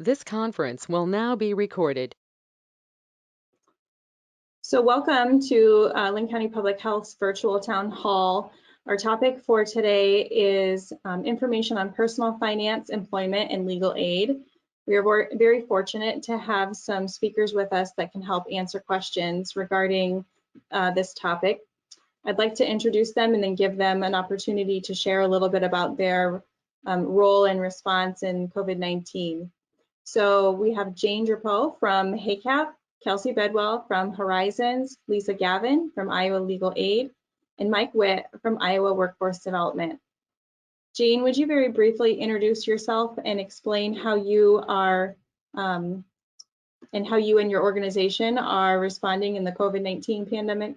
This conference will now be recorded. So welcome to Linn County Public Health's virtual town hall. Our topic for today is information on personal finance, employment, and legal aid. We are very fortunate to have some speakers with us that can help answer questions regarding this topic. I'd like to introduce them and then give them an opportunity to share a little bit about their role and response in COVID-19. So we have Jane Drapeau from LIHEAP, Kelsey Bedwell from Horizons, Lisa Gavin from Iowa Legal Aid, and Mike Witt from Iowa Workforce Development. Jane, would you very briefly introduce yourself and explain how you are and how you and your organization are responding in the COVID-19 pandemic?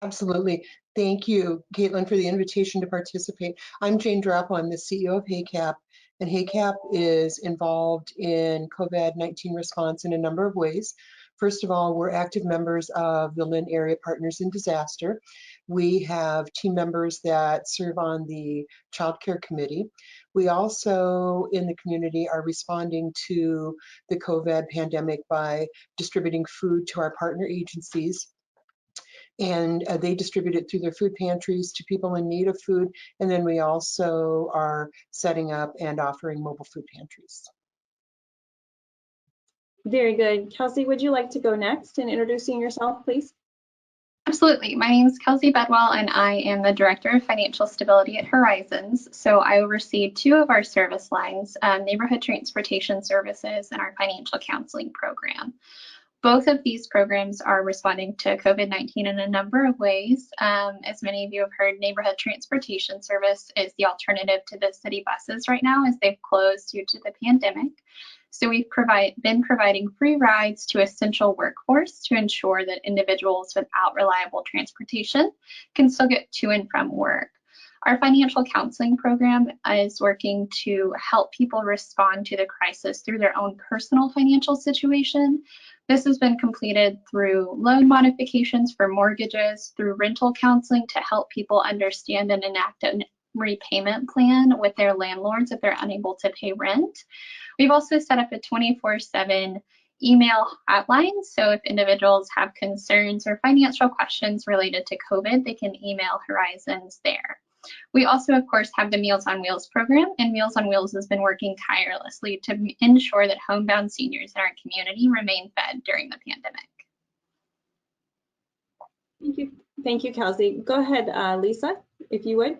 Absolutely. Thank you, Caitlin, for the invitation to participate. I'm Jane Drapeau. I'm the CEO of LIHEAP, and LIHEAP is involved in COVID-19 response in a number of ways. First of all, we're active members of the Linn Area Partners in Disaster. We have team members that serve on the Childcare Committee. We also, in the community, are responding to the COVID pandemic by distributing food to our partner agencies. And they distribute it through their food pantries to people in need of food. And then we also are setting up and offering mobile food pantries. Very good. Kelsey, would you like to go next in introducing yourself, please? Absolutely. My name is Kelsey Bedwell, and I am the Director of Financial Stability at Horizons. So I oversee two of our service lines, Neighborhood Transportation Services and our Financial Counseling Program. Both of these programs are responding to COVID-19 in a number of ways. As many of you have heard, Neighborhood Transportation Service is the alternative to the city buses right now as they've closed due to the pandemic. So we've been providing free rides to essential workforce to ensure that individuals without reliable transportation can still get to and from work. Our financial counseling program is working to help people respond to the crisis through their own personal financial situation. This has been completed through loan modifications for mortgages, through rental counseling to help people understand and enact a repayment plan with their landlords if they're unable to pay rent. We've also set up a 24/7 email hotline, so if individuals have concerns or financial questions related to COVID, they can email Horizons there. We also, of course, have the Meals on Wheels program, and Meals on Wheels has been working tirelessly to ensure that homebound seniors in our community remain fed during the pandemic. Thank you. Thank you, Kelsey. Go ahead, Lisa, if you would.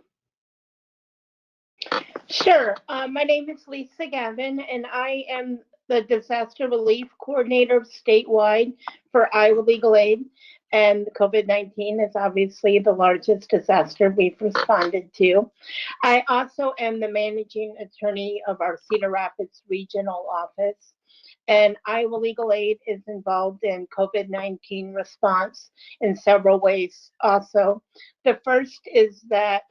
Sure. My name is Lisa Gavin, and I am the Disaster Relief Coordinator statewide for Iowa Legal Aid. And COVID-19 is obviously the largest disaster we've responded to. I also am the managing attorney of our Cedar Rapids Regional Office. And Iowa Legal Aid is involved in COVID-19 response in several ways also. The first is that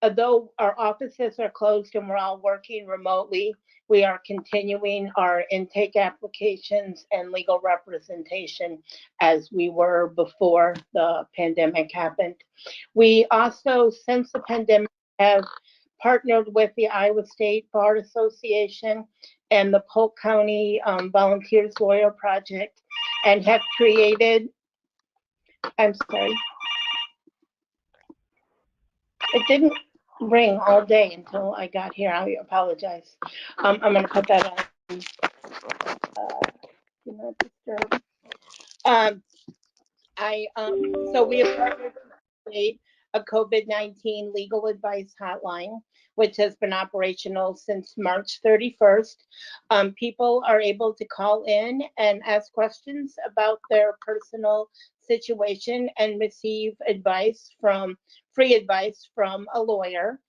although our offices are closed and we're all working remotely, we are continuing our intake applications and legal representation as we were before the pandemic happened. We also, since the pandemic, have partnered with the Iowa State Bar Association and the Polk County Volunteers Lawyer Project and have created, I'm sorry, it didn't ring all day until I got here. I apologize. I'm going to put that on. Do not disturb. So we have partnered with a COVID-19 legal advice hotline, which has been operational since March 31st. People are able to call in and ask questions about their personal situation and receive free advice from a lawyer.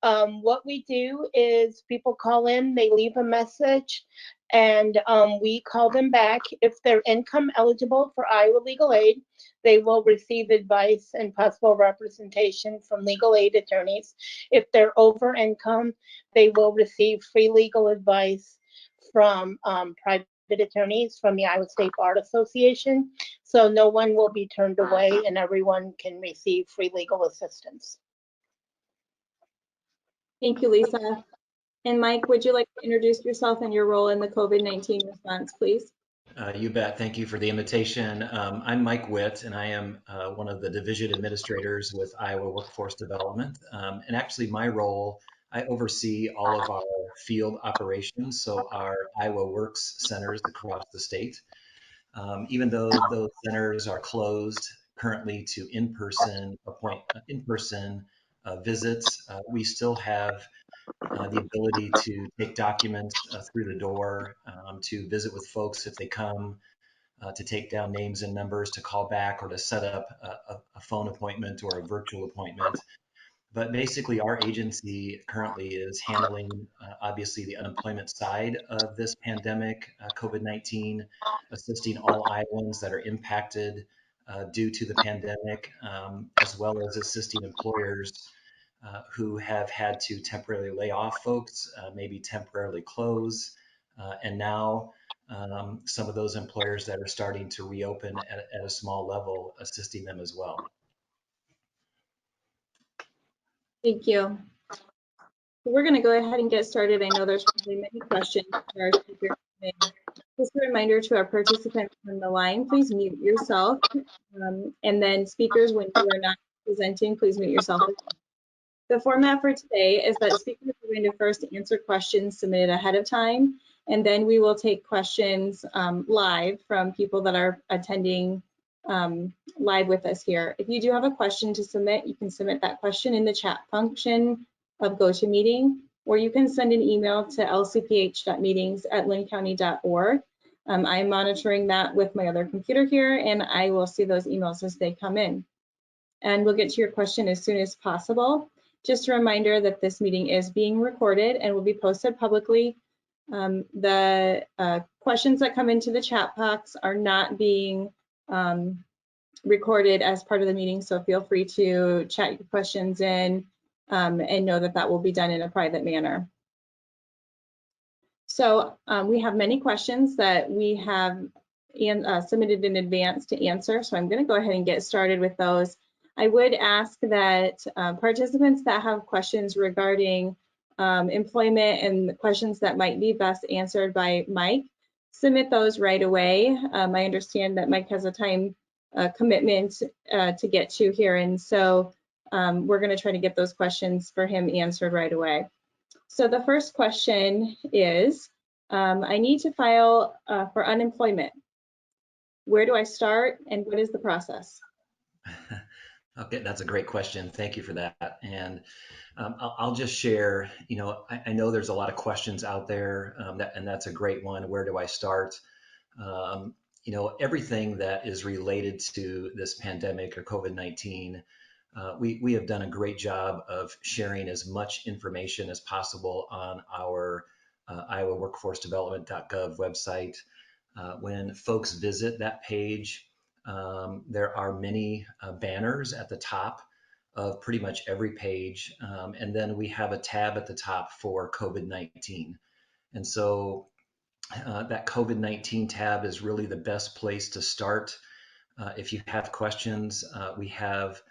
What we do is people call in, they leave a message, and we call them back. If they're income eligible for Iowa Legal Aid, they will receive advice and possible representation from legal aid attorneys. If they're over income, they will receive free legal advice from private attorneys from the Iowa State Bar Association. So no one will be turned away and everyone can receive free legal assistance. Thank you, Lisa. And Mike, would you like to introduce yourself and your role in the COVID-19 response, please? You bet. Thank you for the invitation. I'm Mike Witt, and I am one of the division administrators with Iowa Workforce Development. And actually, my role, I oversee all of our field operations, so our Iowa Works centers across the state. Even though those centers are closed currently to in-person visits, we still have the ability to take documents through the door, to visit with folks if they come, to take down names and numbers, to call back, or to set up a phone appointment or a virtual appointment. But basically, our agency currently is handling, obviously, the unemployment side of this pandemic, COVID-19, assisting all Iowans that are impacted due to the pandemic, as well as assisting employers who have had to temporarily lay off folks, maybe temporarily close, and now some of those employers that are starting to reopen at a small level, assisting them as well. Thank you. We're going to go ahead and get started. I know there's probably many questions for our speakers today. Just a reminder to our participants on the line, please mute yourself. And then speakers, when you are not presenting, please mute yourself. The format for today is that speakers are going to first answer questions submitted ahead of time, and then we will take questions live from people that are attending live with us here. If you do have a question to submit, you can submit that question in the chat function of GoToMeeting, or you can send an email to lcph.meetings@linncounty.org. I'm monitoring that with my other computer here, and I will see those emails as they come in. And we'll get to your question as soon as possible. Just a reminder that this meeting is being recorded and will be posted publicly. The questions that come into the chat box are not being recorded as part of the meeting, so feel free to chat your questions in and know that that will be done in a private manner. So we have many questions that we have submitted in advance to answer, so I'm going to go ahead and get started with those. I would ask that participants that have questions regarding employment and the questions that might be best answered by Mike, submit those right away. I understand that Mike has a time commitment to get to here, and so we're going to try to get those questions for him answered right away. So the first question is, I need to file for unemployment. Where do I start and what is the process? Okay, that's a great question. Thank you for that. And I'll just share, I know there's a lot of questions out there, and that's a great one. Where do I start? Everything that is related to this pandemic or COVID-19, we have done a great job of sharing as much information as possible on our iowaworkforcedevelopment.gov website. When folks visit that page, there are many banners at the top of pretty much every page. And then we have a tab at the top for COVID-19. And so that COVID-19 tab is really the best place to start. If you have questions, we have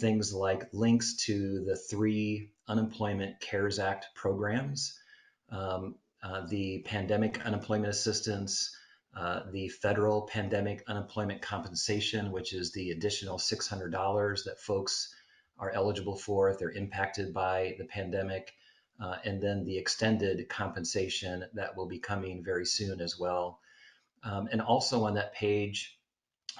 things like links to the 3 Unemployment CARES Act programs, the Pandemic Unemployment Assistance, the Federal Pandemic Unemployment Compensation, which is the additional $600 that folks are eligible for if they're impacted by the pandemic, and then the extended compensation that will be coming very soon as well. And also on that page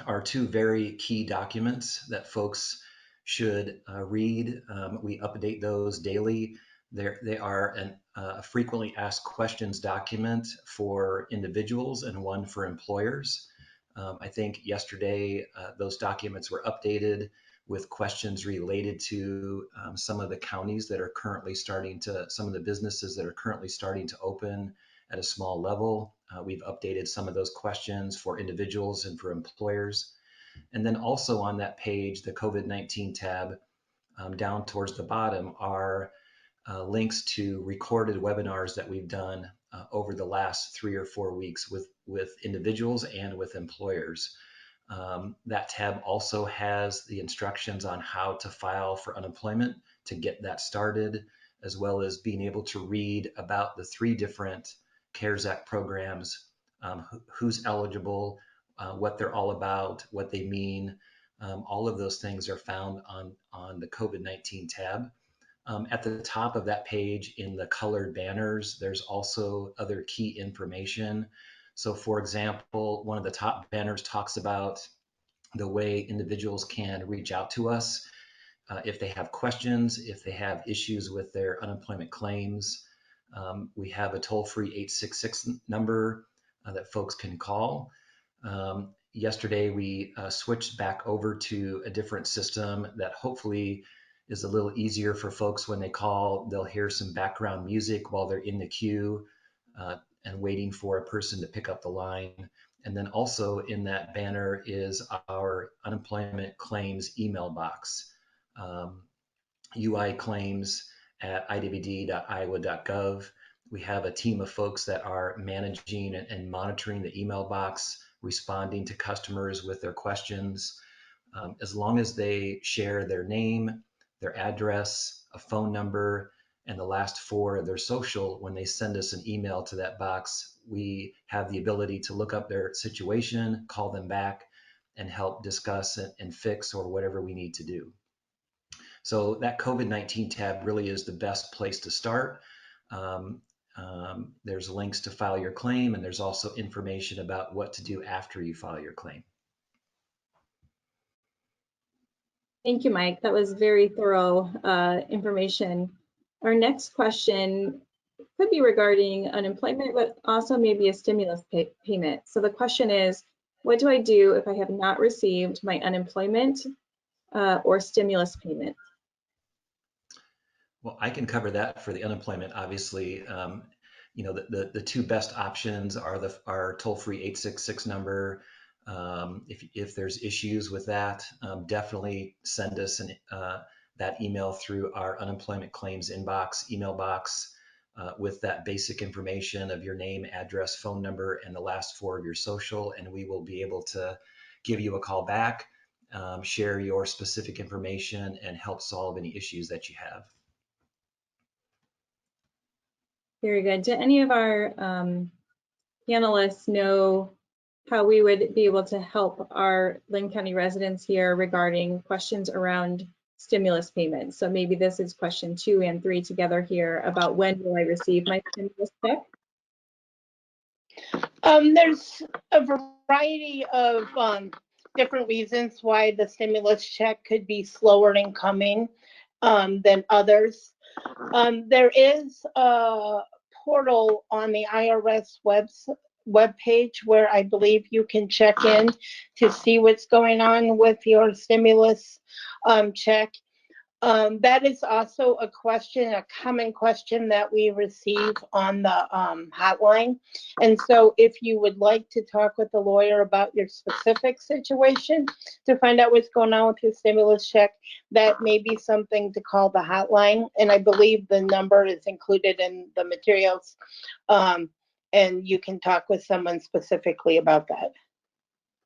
are 2 very key documents that folks should read. We update those daily. They are a frequently asked questions document for individuals and one for employers. I think yesterday those documents were updated with questions related to some of the counties that are currently some of the businesses that are currently starting to open at a small level. We've updated some of those questions for individuals and for employers. And then also on that page, the COVID-19 tab, down towards the bottom are links to recorded webinars that we've done over the last 3 or 4 weeks with individuals and with employers. That tab also has the instructions on how to file for unemployment to get that started, as well as being able to read about the 3 different CARES Act programs, who's eligible, what they're all about, what they mean. All of those things are found on the COVID-19 tab. At the top of that page in the colored banners, there's also other key information. So for example, one of the top banners talks about the way individuals can reach out to us if they have questions, if they have issues with their unemployment claims. We have a toll-free 866 number that folks can call. Yesterday, we switched back over to a different system that hopefully is a little easier for folks when they call. They'll hear some background music while they're in the queue and waiting for a person to pick up the line. And then also in that banner is our unemployment claims email box, uiclaims@iwd.iowa.gov. We have a team of folks that are managing and monitoring the email box, responding to customers with their questions. As long as they share their name, their address, a phone number, and the last 4 of their social, when they send us an email to that box, we have the ability to look up their situation, call them back, and help discuss and fix or whatever we need to do. So that COVID-19 tab really is the best place to start. There's links to file your claim, and there's also information about what to do after you file your claim. Thank you, Mike. That was very thorough information. Our next question could be regarding unemployment, but also maybe a stimulus payment. So the question is, what do I do if I have not received my unemployment or stimulus payment? Well, I can cover that for the unemployment. Obviously, you know, the 2 best options are our toll-free 866 number. If there's issues with that, definitely send us that email through our unemployment claims email box with that basic information of your name, address, phone number, and the last 4 of your social, and we will be able to give you a call back, share your specific information, and help solve any issues that you have. Very good. Do any of our panelists know how we would be able to help our Linn County residents here regarding questions around stimulus payments? So maybe this is question 2 and 3 together here about when will I receive my stimulus check? There's a variety of different reasons why the stimulus check could be slower in coming than others. There is a portal on the IRS webpage where I believe you can check in to see what's going on with your stimulus check. That is also a common question that we receive on the hotline. And so if you would like to talk with a lawyer about your specific situation to find out what's going on with your stimulus check, that may be something to call the hotline. And I believe the number is included in the materials. And you can talk with someone specifically about that.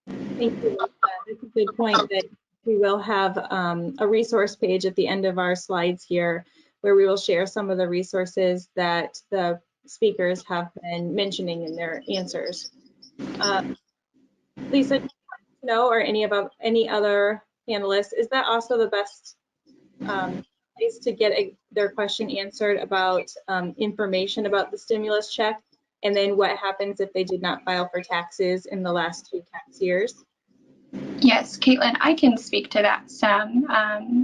Thank you, Lisa. That's a good point that we will have a resource page at the end of our slides here where we will share some of the resources that the speakers have been mentioning in their answers. Lisa, do you want to know, or any other panelists, is that also the best place to get their question answered about information about the stimulus check, and then what happens if they did not file for taxes in the last 2 tax years? Yes, Caitlin, I can speak to that some.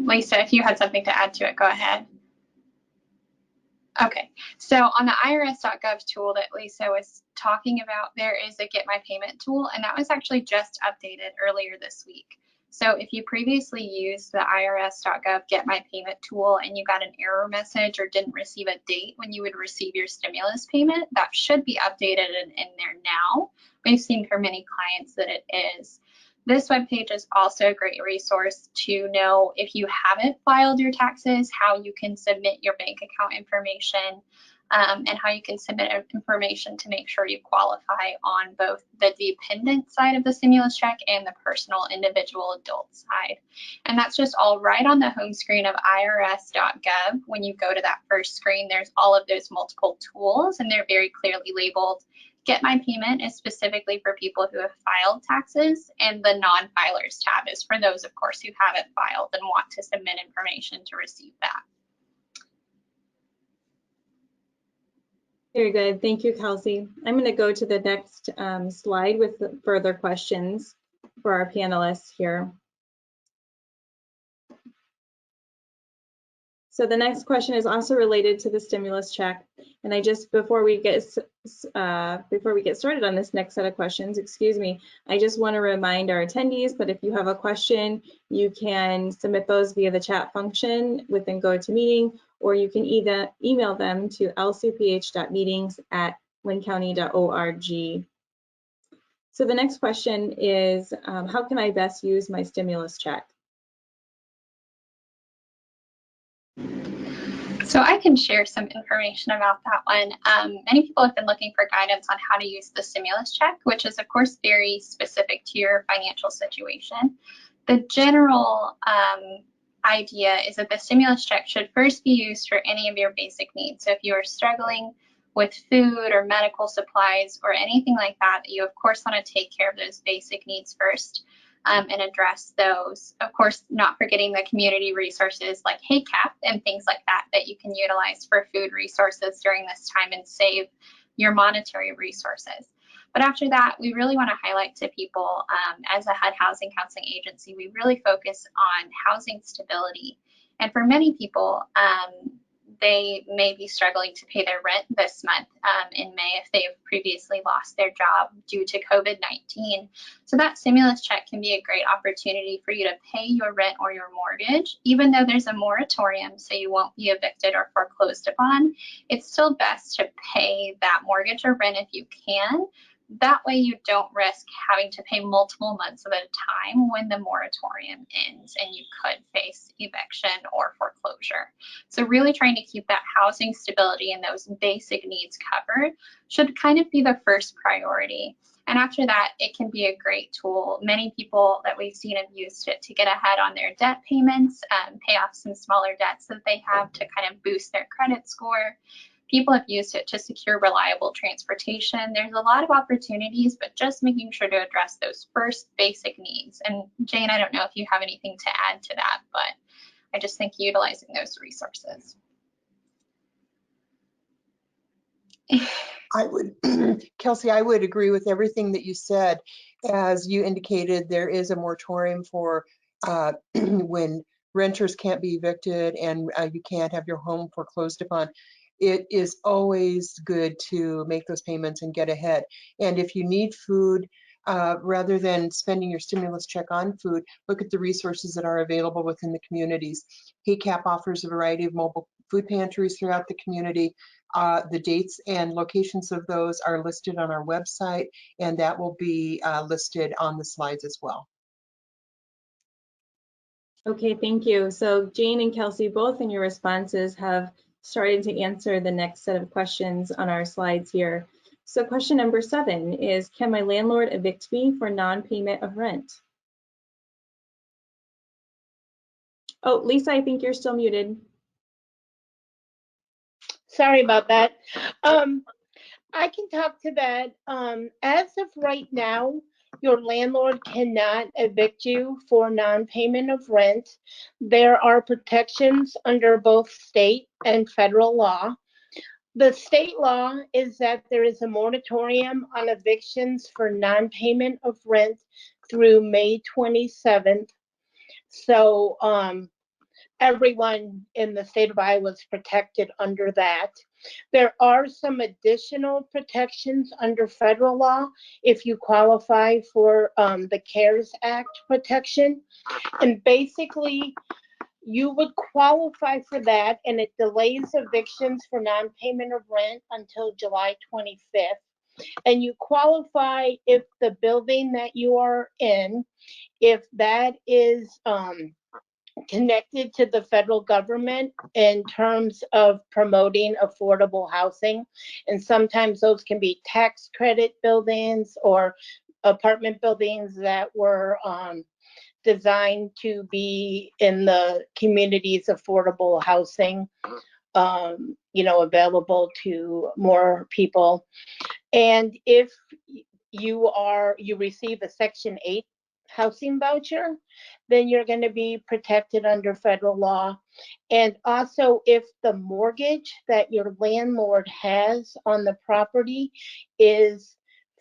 Lisa, if you had something to add to it, go ahead. Okay, so on the irs.gov tool that Lisa was talking about, there is a Get My Payment tool, and that was actually just updated earlier this week. So if you previously used the irs.gov Get My Payment tool and you got an error message or didn't receive a date when you would receive your stimulus payment, that should be updated in there now. We've seen for many clients that it is. This webpage is also a great resource to know if you haven't filed your taxes, how you can submit your bank account information. and how you can submit information to make sure you qualify on both the dependent side of the stimulus check and the personal individual adult side. And that's just all right on the home screen of irs.gov. When you go to that first screen, there's all of those multiple tools, and they're very clearly labeled. Get My Payment is specifically for people who have filed taxes, and the non-filers tab is for those, of course, who haven't filed and want to submit information to receive that. Very good. Thank you, Kelsey. I'm going to go to the next slide with further questions for our panelists here. So the next question is also related to the stimulus check. And I just, before we get started on this next set of questions, excuse me, I just want to remind our attendees that if you have a question, you can submit those via the chat function within GoToMeeting, or you can either email them to lcph.meetings@linncounty.org. So the next question is, how can I best use my stimulus check? So I can share some information about that one. Many people have been looking for guidance on how to use the stimulus check, which is of course very specific to your financial situation. The general idea is that the stimulus check should first be used for any of your basic needs. So if you are struggling with food or medical supplies or anything like that, you of course want to take care of those basic needs first. And address those. Of course, not forgetting the community resources like LIHEAP and things like that that you can utilize for food resources during this time and save your monetary resources. But after that, we really want to highlight to people, as a HUD housing counseling agency, we really focus on housing stability. And for many people, they may be struggling to pay their rent this month in May if they have previously lost their job due to COVID-19. So that stimulus check can be a great opportunity for you to pay your rent or your mortgage, even though there's a moratorium, so you won't be evicted or foreclosed upon. It's still best to pay that mortgage or rent if you can. That way you don't risk having to pay multiple months at a time when the moratorium ends and you could face eviction or foreclosure. So really trying to keep that housing stability and those basic needs covered should kind of be the first priority. And after that, it can be a great tool. Many people that we've seen have used it to get ahead on their debt payments, pay off some smaller debts that they have to kind of boost their credit score. People have used it to secure reliable transportation. There's a lot of opportunities, but just making sure to address those first basic needs. And Jane, I don't know if you have anything to add to that, but I just think utilizing those resources. I would, Kelsey, I would agree with everything that you said. As you indicated, there is a moratorium for when renters can't be evicted and you can't have your home foreclosed upon. It is always good to make those payments and get ahead. And if you need food, rather than spending your stimulus check on food, look at the resources that are available within the communities. HACAP offers a variety of mobile food pantries throughout the community. The dates and locations of those are listed on our website, and that will be listed on the slides as well. Okay, thank you. So Jane and Kelsey, both in your responses have started to answer the next set of questions on our slides here. So question number 7 is, can my landlord evict me for non-payment of rent? Oh, Lisa, I think you're still muted. Sorry about that. I can talk to that. As of right now, your landlord cannot evict you for non-payment of rent. There are protections under both state and federal law. The state law is that there is a moratorium on evictions for non-payment of rent through May 27th. So everyone in the state of Iowa is protected under that. There are some additional protections under federal law if you qualify for the CARES Act protection. And basically, you would qualify for that, and it delays evictions for non-payment of rent until July 25th. And you qualify if the building that you are in, if that is connected to the federal government in terms of promoting affordable housing. And sometimes those can be tax credit buildings or apartment buildings that were designed to be in the community's affordable housing, available to more people. And if you receive a Section 8 housing voucher, then you're going to be protected under federal law. And also, if the mortgage that your landlord has on the property is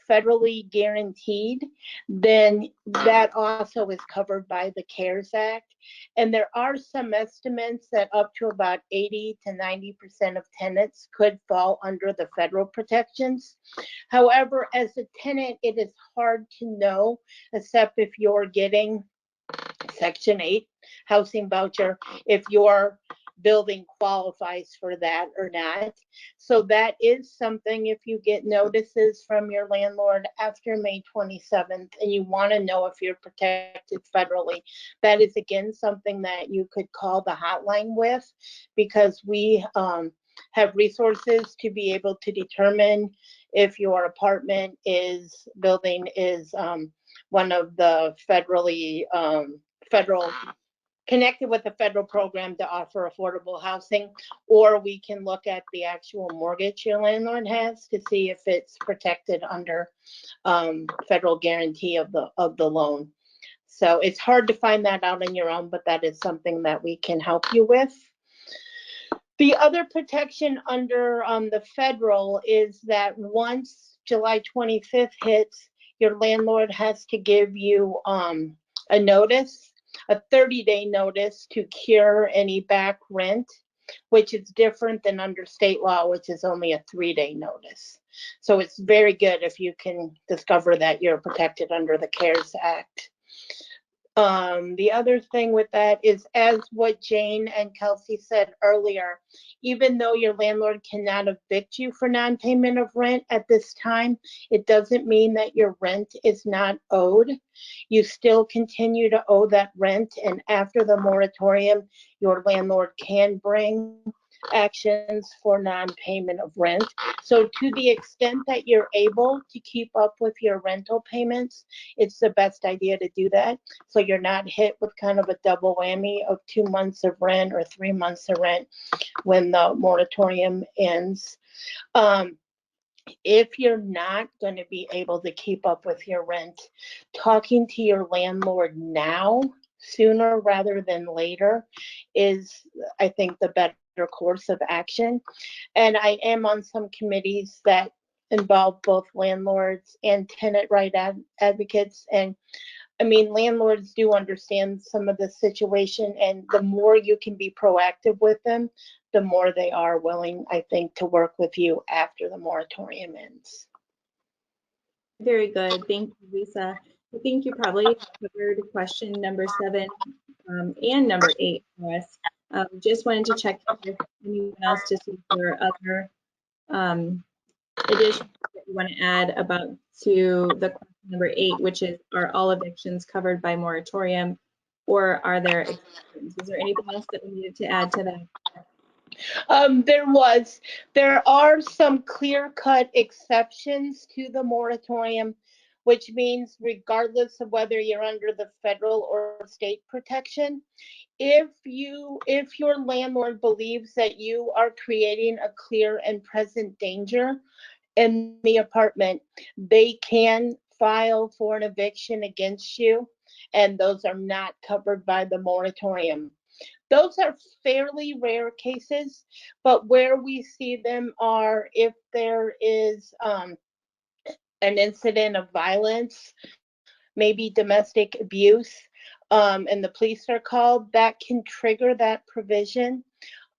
federally guaranteed, then that also is covered by the CARES Act. And there are some estimates that up to about 80 to 90% of tenants could fall under the federal protections. However, as a tenant, it is hard to know, except if you're getting Section 8 housing voucher, if your building qualifies for that or not. So that is something, if you get notices from your landlord after May 27th and you want to know if you're protected federally, that is again something that you could call the hotline with, because we have resources to be able to determine if your apartment building is one of the federal connected with a federal program to offer affordable housing, or we can look at the actual mortgage your landlord has to see if it's protected under federal guarantee of the loan. So it's hard to find that out on your own, but that is something that we can help you with. The other protection under the federal is that once July 25th hits, your landlord has to give you a notice, a 30-day notice to cure any back rent, which is different than under state law, which is only a 3-day notice. So it's very good if you can discover that you're protected under the CARES Act. The other thing with that is, as what Jane and Kelsey said earlier, even though your landlord cannot evict you for non-payment of rent at this time, it doesn't mean that your rent is not owed. You still continue to owe that rent, and after the moratorium, your landlord can bring actions for non-payment of rent. So to the extent that you're able to keep up with your rental payments, it's the best idea to do that, so you're not hit with kind of a double whammy of 2 months of rent or 3 months of rent when the moratorium ends. If you're not going to be able to keep up with your rent, talking to your landlord now, sooner rather than later, is, I think, the better course of action. And I am on some committees that involve both landlords and tenant right advocates. And I mean, landlords do understand some of the situation, and the more you can be proactive with them, the more they are willing, I think, to work with you after the moratorium ends. Very good. Thank you, Lisa. I think you probably covered question number 7 and number 8 for us. Just wanted to check with anyone else to see if there are other additions that you want to add to the question number 8, which is, are all evictions covered by moratorium, or are there exceptions? Is there anything else that we needed to add to that? There are some clear-cut exceptions to the moratorium, which means regardless of whether you're under the federal or state protection, if your landlord believes that you are creating a clear and present danger in the apartment, they can file for an eviction against you, and those are not covered by the moratorium. Those are fairly rare cases, but where we see them are if there is an incident of violence, maybe domestic abuse, and the police are called, that can trigger that provision.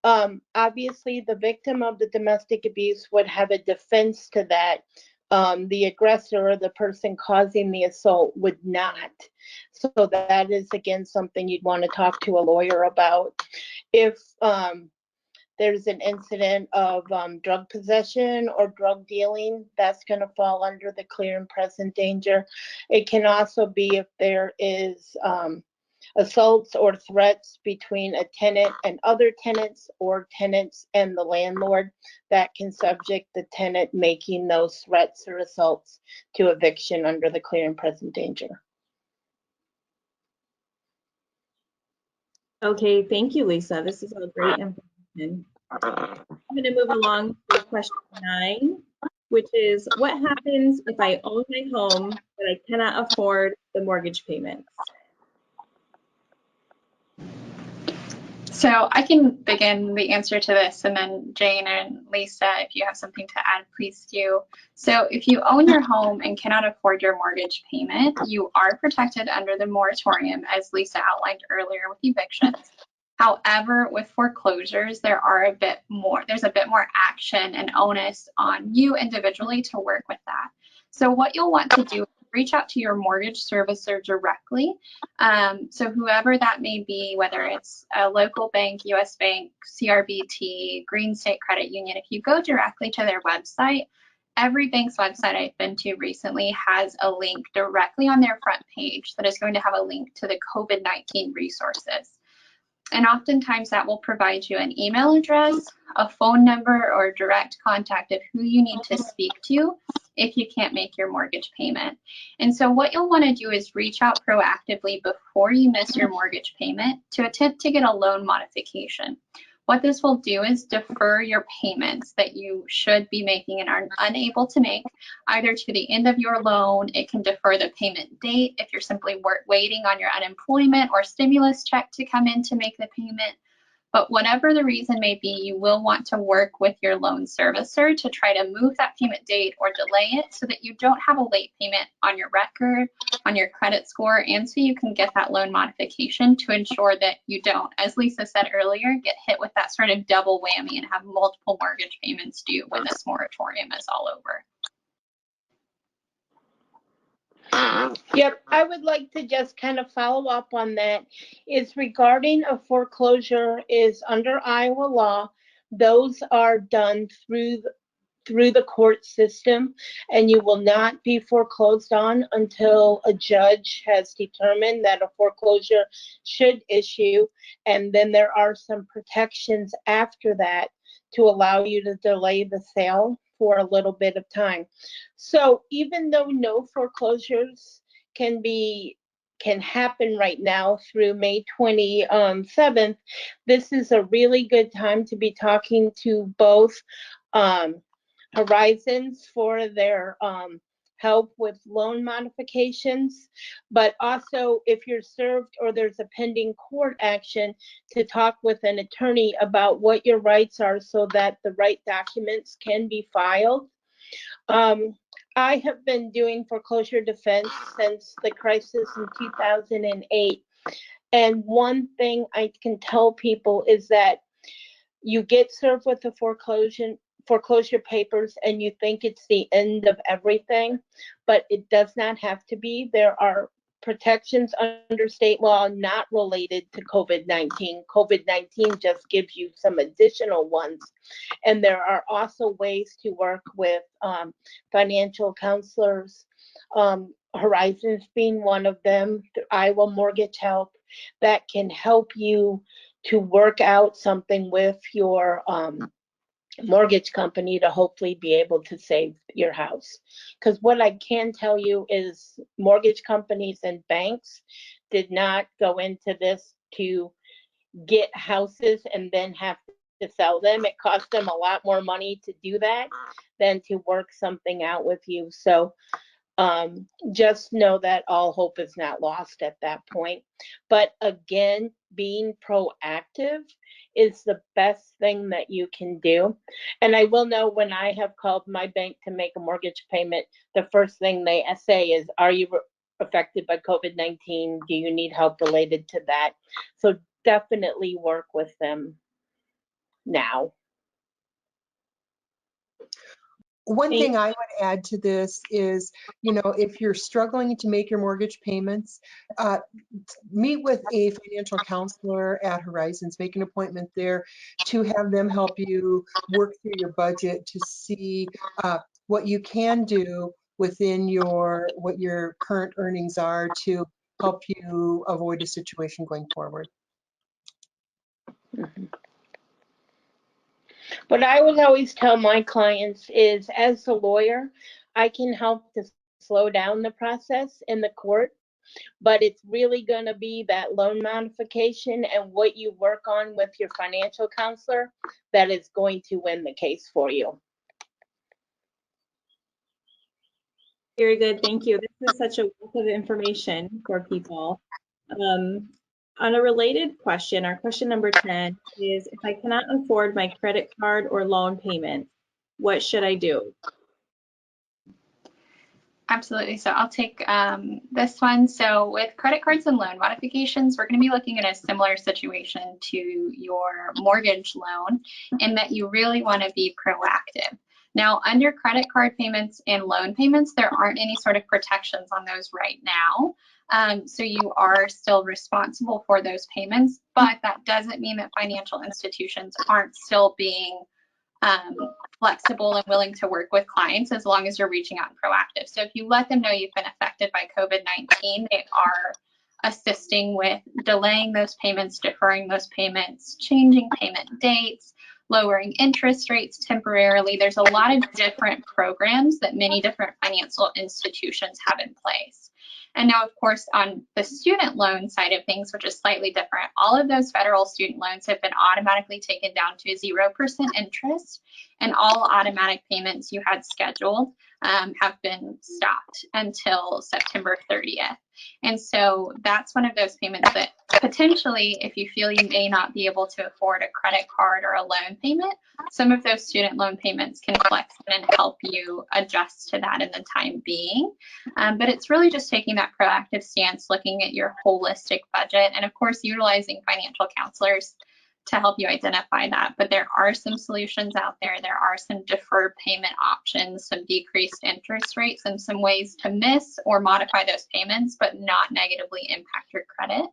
Obviously, the victim of the domestic abuse would have a defense to that. The aggressor or the person causing the assault would not. So that is, again, something you'd want to talk to a lawyer about. If there's an incident of drug possession or drug dealing, that's going to fall under the clear and present danger. It can also be if there is assaults or threats between a tenant and other tenants, or tenants and the landlord that can subject the tenant making those threats or assaults to eviction under the clear and present danger. Okay, thank you, Lisa. This is all great information. I'm going to move along to question 9, which is, what happens if I own my home but I cannot afford the mortgage payments? So I can begin the answer to this, and then Jane and Lisa, if you have something to add, please do. So if you own your home and cannot afford your mortgage payment, you are protected under the moratorium, as Lisa outlined earlier with evictions. However, with foreclosures, there's a bit more action and onus on you individually to work with that. So what you'll want to do is reach out to your mortgage servicer directly. So whoever that may be, whether it's a local bank, US Bank, CRBT, Green State Credit Union, if you go directly to their website, every bank's website I've been to recently has a link directly on their front page that is going to have a link to the COVID-19 resources. And oftentimes that will provide you an email address, a phone number, or direct contact of who you need to speak to if you can't make your mortgage payment. And so what you'll want to do is reach out proactively before you miss your mortgage payment to attempt to get a loan modification. What this will do is defer your payments that you should be making and are unable to make, either to the end of your loan. It can defer the payment date if you're simply waiting on your unemployment or stimulus check to come in to make the payment. But whatever the reason may be, you will want to work with your loan servicer to try to move that payment date or delay it so that you don't have a late payment on your record, on your credit score, and so you can get that loan modification to ensure that you don't, as Lisa said earlier, get hit with that sort of double whammy and have multiple mortgage payments due when this moratorium is all over. Yep, I would like to just kind of follow up on that. Is regarding a foreclosure is under Iowa law. Those are done through the court system, and you will not be foreclosed on until a judge has determined that a foreclosure should issue. And then there are some protections after that to allow you to delay the sale for a little bit of time. So even though no foreclosures can happen right now through May 27th, this is a really good time to be talking to both Horizons for their help with loan modifications, but also if you're served or there's a pending court action, to talk with an attorney about what your rights are so that the right documents can be filed. I have been doing foreclosure defense since the crisis in 2008. And one thing I can tell people is that you get served with the foreclosure papers and you think it's the end of everything, but it does not have to be. There are protections under state law not related to COVID-19. COVID-19 just gives you some additional ones. And there are also ways to work with financial counselors, Horizons being one of them, Iowa Mortgage Help, that can help you to work out something with your mortgage company to hopefully be able to save your house. Because what I can tell you is mortgage companies and banks did not go into this to get houses and then have to sell them. It cost them a lot more money to do that than to work something out with you. So just know that all hope is not lost at that point. But again, being proactive is the best thing that you can do. And I will know when I have called my bank to make a mortgage payment, the first thing they say is, are you affected by COVID-19? Do you need help related to that? So definitely work with them now. One thing I would add to this is, if you're struggling to make your mortgage payments, meet with a financial counselor at Horizons, make an appointment there to have them help you work through your budget to see what you can do within what your current earnings are to help you avoid a situation going forward. What I would always tell my clients is, as a lawyer, I can help to slow down the process in the court, but it's really going to be that loan modification and what you work on with your financial counselor that is going to win the case for you. Very good, thank you. This is such a wealth of information for people. On a related question, our question number 10 is, if I cannot afford my credit card or loan payment, what should I do? Absolutely. So I'll take this one. So with credit cards and loan modifications, we're going to be looking at a similar situation to your mortgage loan in that you really want to be proactive. Now, under credit card payments and loan payments, there aren't any sort of protections on those right now. So you are still responsible for those payments, but that doesn't mean that financial institutions aren't still being flexible and willing to work with clients as long as you're reaching out and proactive. So if you let them know you've been affected by COVID-19, they are assisting with delaying those payments, deferring those payments, changing payment dates, lowering interest rates temporarily. There's a lot of different programs that many different financial institutions have in place. And now, of course, on the student loan side of things, which is slightly different, all of those federal student loans have been automatically taken down to 0% interest, and all automatic payments you had scheduled have been stopped until September 30th. And so that's one of those payments that potentially, if you feel you may not be able to afford a credit card or a loan payment, some of those student loan payments can flex and help you adjust to that in the time being. But it's really just taking that proactive stance, looking at your holistic budget, and of course, utilizing financial counselors to help you identify that. But there are some solutions out there. There are some deferred payment options, some decreased interest rates, and some ways to miss or modify those payments, but not negatively impact your credit,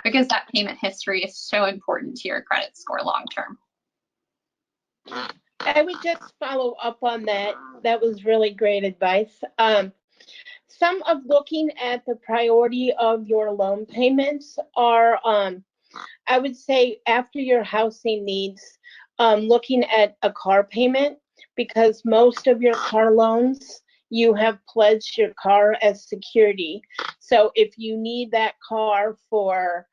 because that payment history is so important to your credit score long term. I would just follow up on that. That was really great advice. Some of looking at the priority of your loan payments are, I would say, after your housing needs, looking at a car payment, because most of your car loans, you have pledged your car as security. So if you need that car for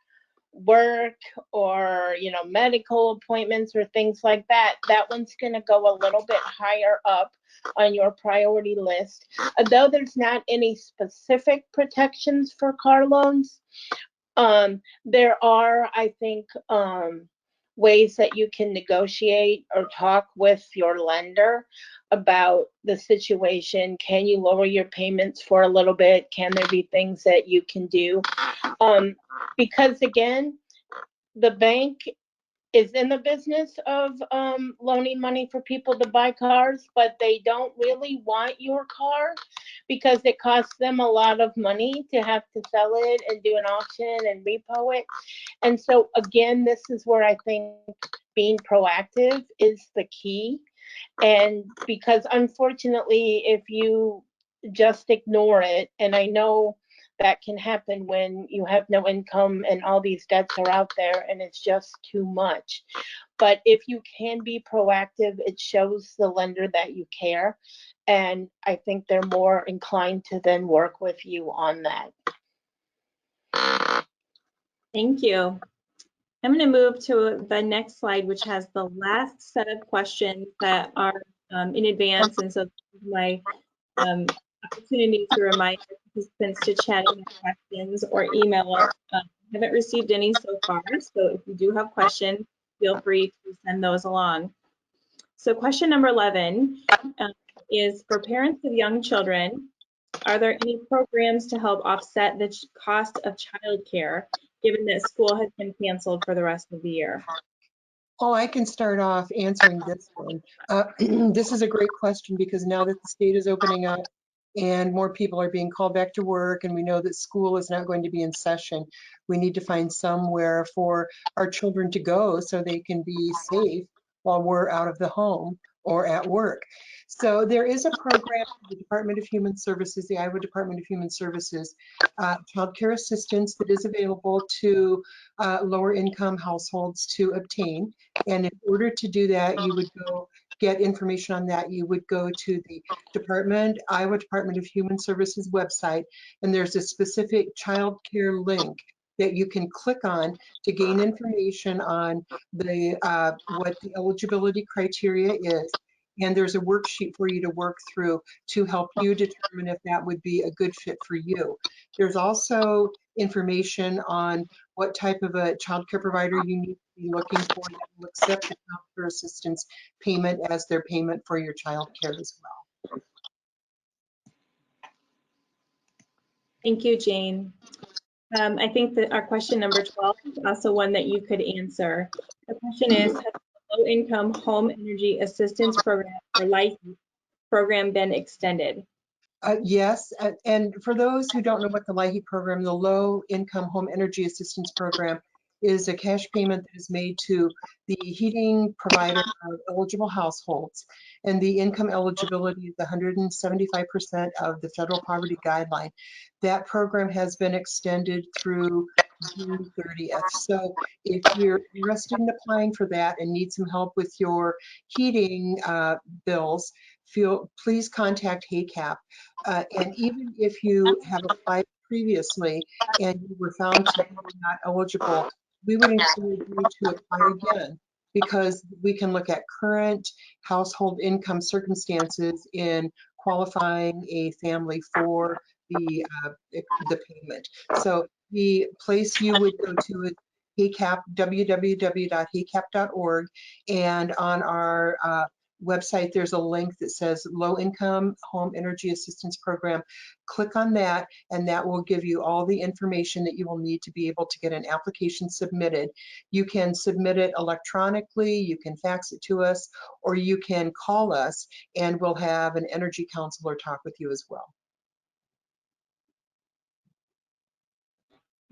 work or medical appointments or things like that, that one's going to go a little bit higher up on your priority list. Although there's not any specific protections for car loans, there are, I think, ways that you can negotiate or talk with your lender about the situation. Can you lower your payments for a little bit? Can there be things that you can do? Because again, the bank is in the business of loaning money for people to buy cars, but they don't really want your car because it costs them a lot of money to have to sell it and do an auction and repo it. And so again, this is where I think being proactive is the key. And because unfortunately, if you just ignore it, and I know that can happen when you have no income and all these debts are out there and it's just too much. But if you can be proactive, it shows the lender that you care. And I think they're more inclined to then work with you on that. Thank you. I'm going to move to the next slide, which has the last set of questions that are in advance. And so my opportunity to remind participants to chat in questions or email us. I haven't received any so far, so if you do have questions, feel free to send those along. So question number 11 is, for parents of young children, are there any programs to help offset the cost of childcare, given that school has been canceled for the rest of the year? Oh, I can start off answering this one. This is a great question because now that the state is opening up and more people are being called back to work, and we know that school is not going to be in session, we need to find somewhere for our children to go so they can be safe while we're out of the home. or at work. So there is a program, the Department of Human Services, the Iowa Department of Human Services, childcare assistance that is available to lower income households to obtain. And in order to do that, you would go get information on that. You would go to the Iowa Department of Human Services website, and there's a specific childcare link that you can click on to gain information on the what the eligibility criteria is. And there's a worksheet for you to work through to help you determine if that would be a good fit for you. There's also information on what type of a child care provider you need to be looking for that will accept the child care assistance payment as their payment for your child care as well. Thank you, Jane. I think that our question number 12 is also one that you could answer. The question is, has the Low Income Home Energy Assistance Program, or LIHEAP program, been extended? Yes, and for those who don't know what the LIHEAP program, the Low Income Home Energy Assistance Program, is a cash payment that is made to the heating provider of eligible households. And the income eligibility is 175% of the federal poverty guideline. That program has been extended through June 30th. So if you're interested in applying for that and need some help with your heating bills, please contact HACAP. And even if you have applied previously and you were found to be not eligible, we would encourage you to apply again, because we can look at current household income circumstances in qualifying a family for the payment. So the place you would go to is HACAP, www.hacap.org, and on our website, there's a link that says Low Income Home Energy Assistance Program. Click on that, and that will give you all the information that you will need to be able to get an application submitted. You can submit it electronically, you can fax it to us, or you can call us, and we'll have an energy counselor talk with you as well.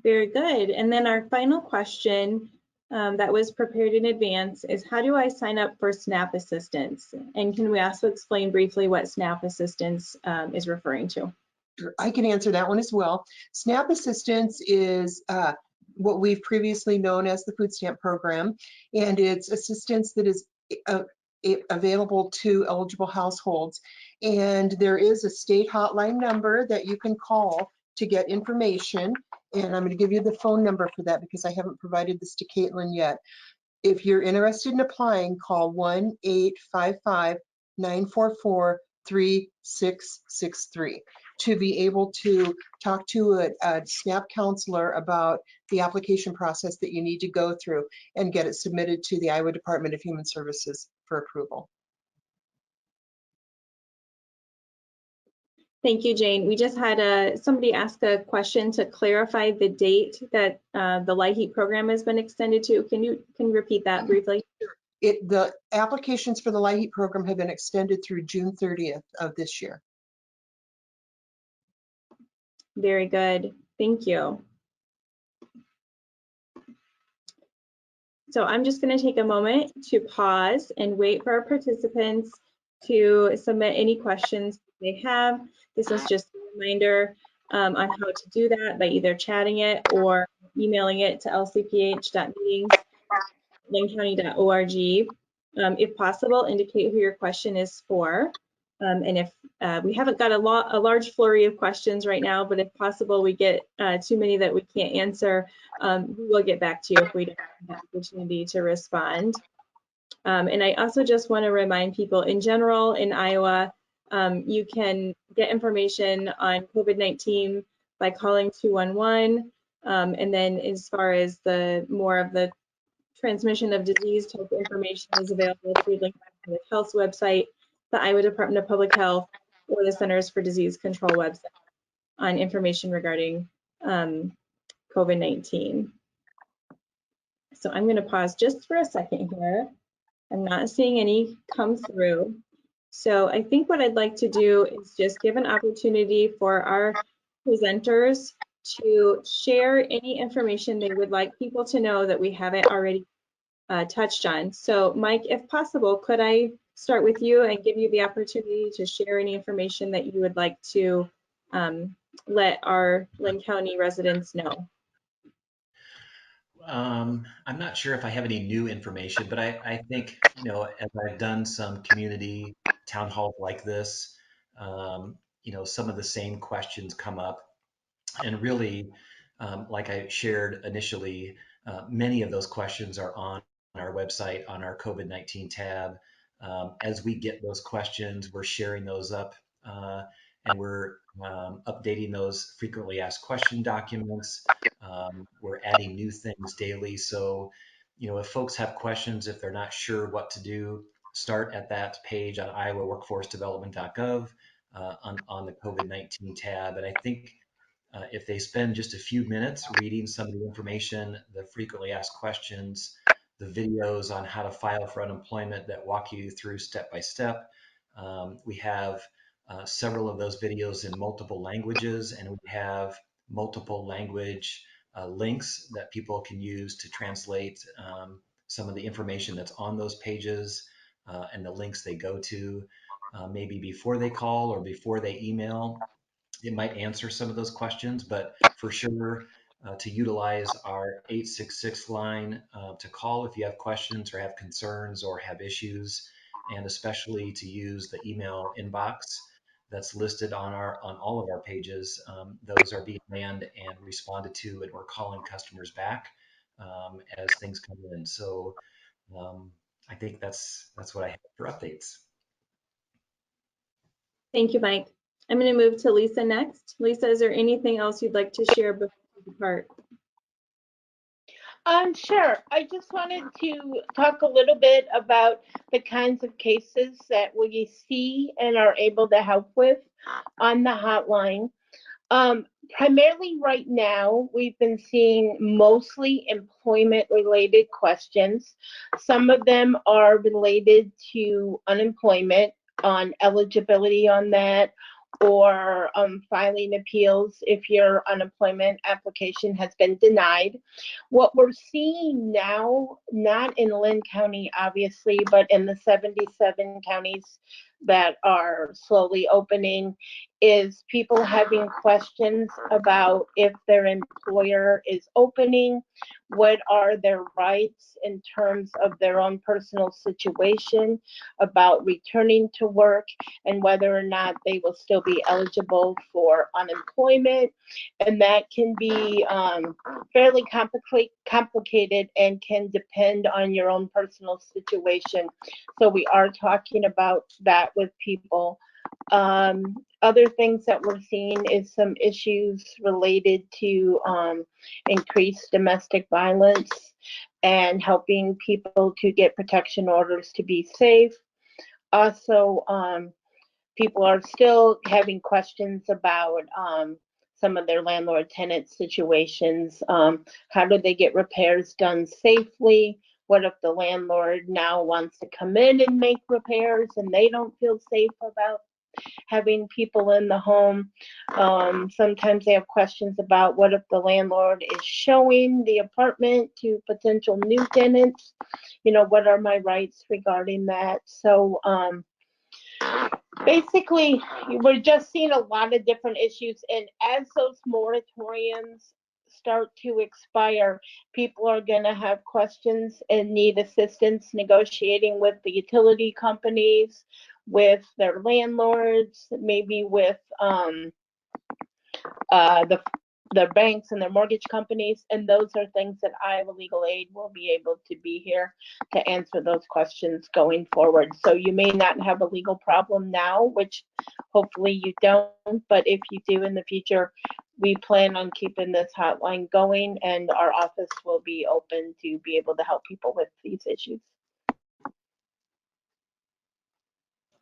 Very good. And then our final question that was prepared in advance is, how do I sign up for SNAP assistance? And can we also explain briefly what SNAP assistance is referring to? I can answer that one as well. SNAP assistance is what we've previously known as the food stamp program, and it's assistance that is available to eligible households. And there is a state hotline number that you can call to get information. And I'm going to give you the phone number for that because I haven't provided this to Caitlin yet. If you're interested in applying, call 1-855-944-3663 to be able to talk to a SNAP counselor about the application process that you need to go through and get it submitted to the Iowa Department of Human Services for approval. Thank you, Jane. We just had somebody ask a question to clarify the date that the LIHEAP program has been extended to. Can you repeat that briefly? The applications for the LIHEAP program have been extended through June 30th of this year. Very good. Thank you. So I'm just going to take a moment to pause and wait for our participants to submit any questions they have. This is just a reminder on how to do that by either chatting it or emailing it to lcph.meetings@linncounty.org. If possible, indicate who your question is for. And if we haven't got a large flurry of questions right now, but if possible we get too many that we can't answer, we will get back to you if we don't have the opportunity to respond. And I also just want to remind people in general in Iowa, you can get information on COVID-19 by calling 211. And then as far as more of the transmission of disease type information is available through Linn Public Health's website, the Iowa Department of Public Health, or the Centers for Disease Control website on information regarding COVID-19. So I'm going to pause just for a second here. I'm not seeing any come through. So I think what I'd like to do is just give an opportunity for our presenters to share any information they would like people to know that we haven't already touched on. So Mike, if possible, could I start with you and give you the opportunity to share any information that you would like to let our Linn County residents know. I'm not sure if I have any new information, but I think, as I've done some community town halls like this, some of the same questions come up. And really, like I shared initially, many of those questions are on our website, on our COVID-19 tab. As we get those questions, we're sharing those up, and we're updating those frequently asked question documents. We're adding new things daily. So, if folks have questions, if they're not sure what to do, start at that page on iowaworkforcedevelopment.gov on the COVID-19 tab. And I think if they spend just a few minutes reading some of the information, the frequently asked questions, the videos on how to file for unemployment that walk you through step by step. We have several of those videos in multiple languages, and we have multiple language links that people can use to translate some of the information that's on those pages and the links they go to, maybe before they call or before they email. It might answer some of those questions, but for sure to utilize our 866 line to call if you have questions or have concerns or have issues, and especially to use the email inbox that's listed on all of our pages. Those are being manned and responded to, and we're calling customers back as things come in. So I think that's what I have for updates. Thank you, Mike. I'm going to move to Lisa next. Lisa, is there anything else you'd like to share before we depart? Sure. I just wanted to talk a little bit about the kinds of cases that we see and are able to help with on the hotline. Primarily right now, we've been seeing mostly employment-related questions. Some of them are related to unemployment, on eligibility on that, or filing appeals if your unemployment application has been denied. What we're seeing now, not in Linn County, obviously, but in the 77 counties that are slowly opening, is people having questions about if their employer is opening, what are their rights in terms of their own personal situation, about returning to work, and whether or not they will still be eligible for unemployment. And that can be fairly complicated and can depend on your own personal situation. So we are talking about that with people. Other things that we're seeing is some issues related to increased domestic violence and helping people to get protection orders to be safe. Also, people are still having questions about some of their landlord-tenant situations. How do they get repairs done safely? What if the landlord now wants to come in and make repairs and they don't feel safe about having people in the home? Sometimes they have questions about what if the landlord is showing the apartment to potential new tenants? What are my rights regarding that? So basically, we're just seeing a lot of different issues, and as those moratoriums start to expire, people are going to have questions and need assistance negotiating with the utility companies, with their landlords, maybe with the banks and their mortgage companies, and those are things that Iowa Legal Aid will be able to be here to answer those questions going forward. So you may not have a legal problem now, which hopefully you don't, but if you do in the future, we plan on keeping this hotline going, and our office will be open to be able to help people with these issues.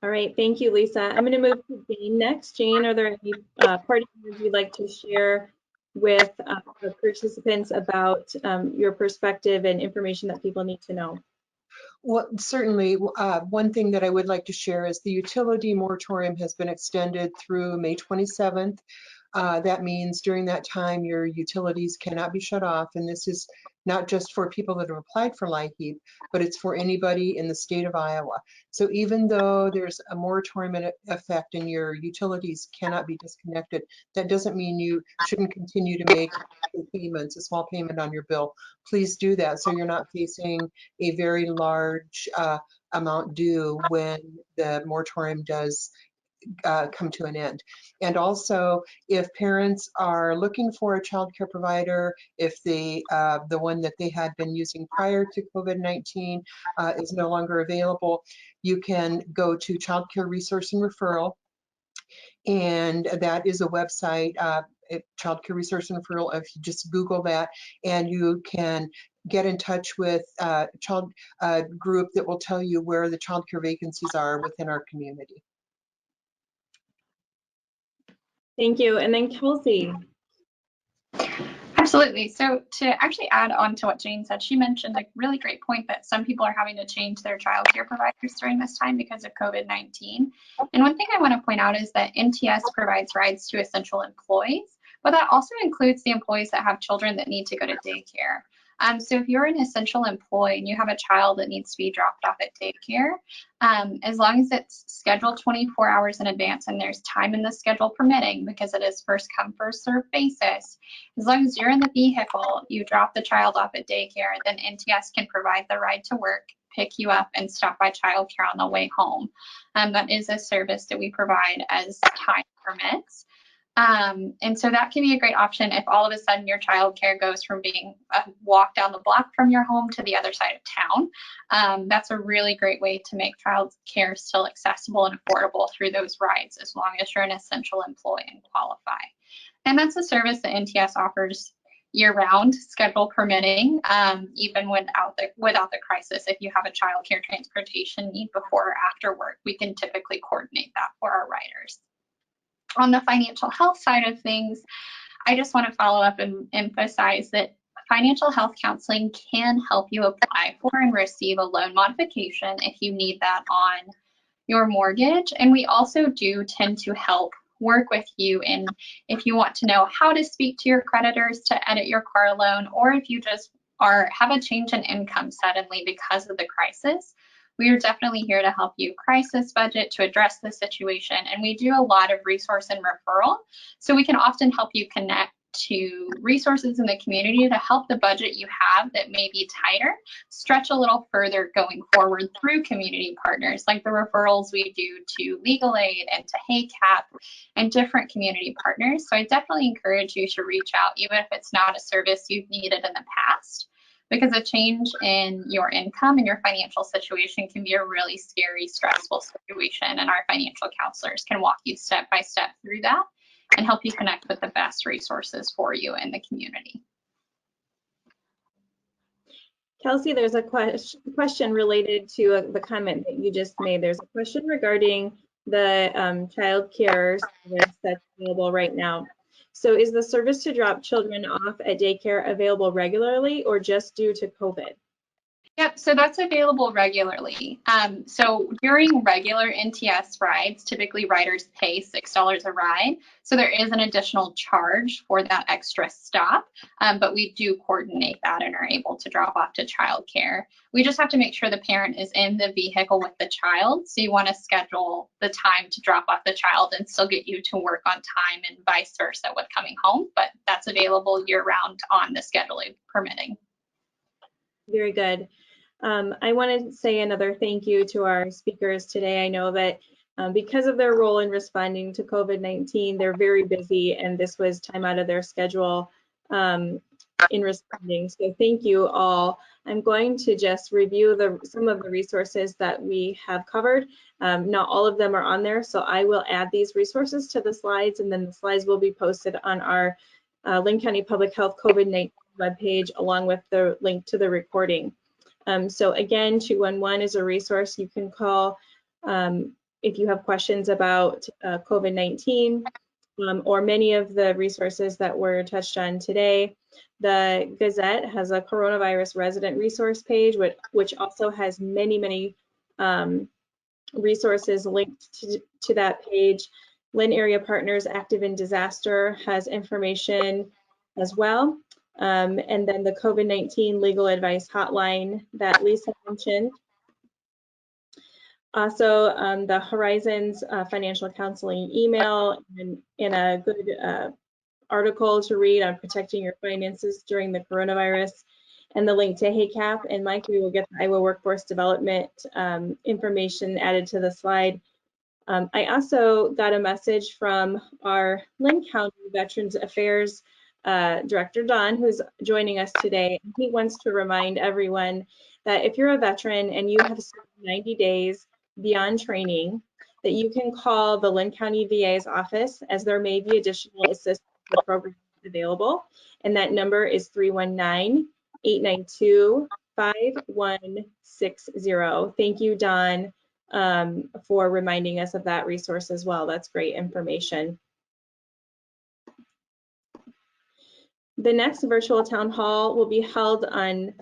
All right, thank you, Lisa. I'm going to move to Jane next. Jane, are there any parting words you'd like to share with the participants about your perspective and information that people need to know? Well, certainly, one thing that I would like to share is the utility moratorium has been extended through May 27th. That means during that time, your utilities cannot be shut off, and this is not just for people that have applied for LIHEAP, but it's for anybody in the state of Iowa. So even though there's a moratorium in effect and your utilities cannot be disconnected, that doesn't mean you shouldn't continue to make payments, a small payment on your bill. Please do that so you're not facing a very large amount due when the moratorium does come to an end. And also, if parents are looking for a child care provider, if the one that they had been using prior to COVID-19 is no longer available, you can go to Child Care Resource and Referral, and that is a website, Child Care Resource and Referral. If you just Google that, and you can get in touch with a child group that will tell you where the child care vacancies are within our community. Thank you. And then Kelsey. Absolutely. So to actually add on to what Jane said, she mentioned a really great point that some people are having to change their childcare providers during this time because of COVID-19. And one thing I want to point out is that NTS provides rides to essential employees, but that also includes the employees that have children that need to go to daycare. So if you're an essential employee and you have a child that needs to be dropped off at daycare, as long as it's scheduled 24 hours in advance and there's time in the schedule permitting, because it is first come, first served basis, as long as you're in the vehicle, you drop the child off at daycare, then NTS can provide the ride to work, pick you up, and stop by childcare on the way home. That is a service that we provide as time permits. And so that can be a great option if all of a sudden your childcare goes from being a walk down the block from your home to the other side of town. That's a really great way to make childcare still accessible and affordable through those rides, as long as you're an essential employee and qualify. And that's a service that NTS offers year-round, schedule permitting, even without the crisis. If you have a childcare transportation need before or after work, we can typically coordinate that for our riders. On the financial health side of things, I just want to follow up and emphasize that financial health counseling can help you apply for and receive a loan modification if you need that on your mortgage. And we also do tend to help work with you in if you want to know how to speak to your creditors to edit your car loan, or if you just have a change in income suddenly because of the crisis. We are definitely here to help you crisis budget to address the situation. And we do a lot of resource and referral. So we can often help you connect to resources in the community to help the budget you have that may be tighter stretch a little further going forward through community partners, like the referrals we do to Legal Aid and to LIHEAP and different community partners. So I definitely encourage you to reach out, even if it's not a service you've needed in the past, because a change in your income and your financial situation can be a really scary, stressful situation. And our financial counselors can walk you step by step through that and help you connect with the best resources for you in the community. Kelsey, there's a question related to the comment that you just made. There's a question regarding the child care service that's available right now. So is the service to drop children off at daycare available regularly or just due to COVID? Yep, so that's available regularly. So during regular NTS rides, typically riders pay $6 a ride. So there is an additional charge for that extra stop, but we do coordinate that and are able to drop off to childcare. We just have to make sure the parent is in the vehicle with the child. So you want to schedule the time to drop off the child and still get you to work on time and vice versa with coming home, but that's available year round on the scheduling permitting. Very good. I want to say another thank you to our speakers today. I know that because of their role in responding to COVID-19, they're very busy, and this was time out of their schedule in responding. So thank you all. I'm going to just review some of the resources that we have covered. Not all of them are on there, so I will add these resources to the slides, and then the slides will be posted on our Linn County Public Health COVID-19 webpage, along with the link to the recording. So again, 211 is a resource you can call if you have questions about COVID-19 or many of the resources that were touched on today. The Gazette has a coronavirus resident resource page, which also has many resources linked to that page. Linn Area Partners Active in Disaster has information as well. And then the COVID-19 legal advice hotline that Lisa mentioned. Also, the Horizons financial counseling email and a good article to read on protecting your finances during the coronavirus, and the link to HACAP. And Mike, we will get the Iowa Workforce Development information added to the slide. I also got a message from our Linn County Veterans Affairs Director, Don, who's joining us today. He wants to remind everyone that if you're a veteran and you have served 90 days beyond training, that you can call the Linn County VA's office, as there may be additional assistance with programs available. And that number is 319-892-5160. Thank you, Don, for reminding us of that resource as well. That's great information. The next virtual town hall will be held on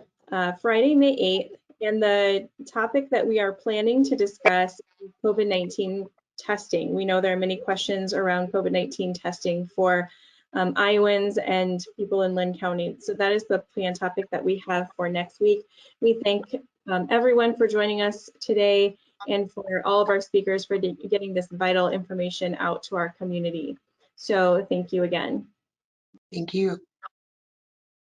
Friday, May 8th, and the topic that we are planning to discuss is COVID-19 testing. We know there are many questions around COVID-19 testing for Iowans and people in Linn County. So that is the plan topic that we have for next week. We thank everyone for joining us today and for all of our speakers for getting this vital information out to our community. So thank you again. Thank you.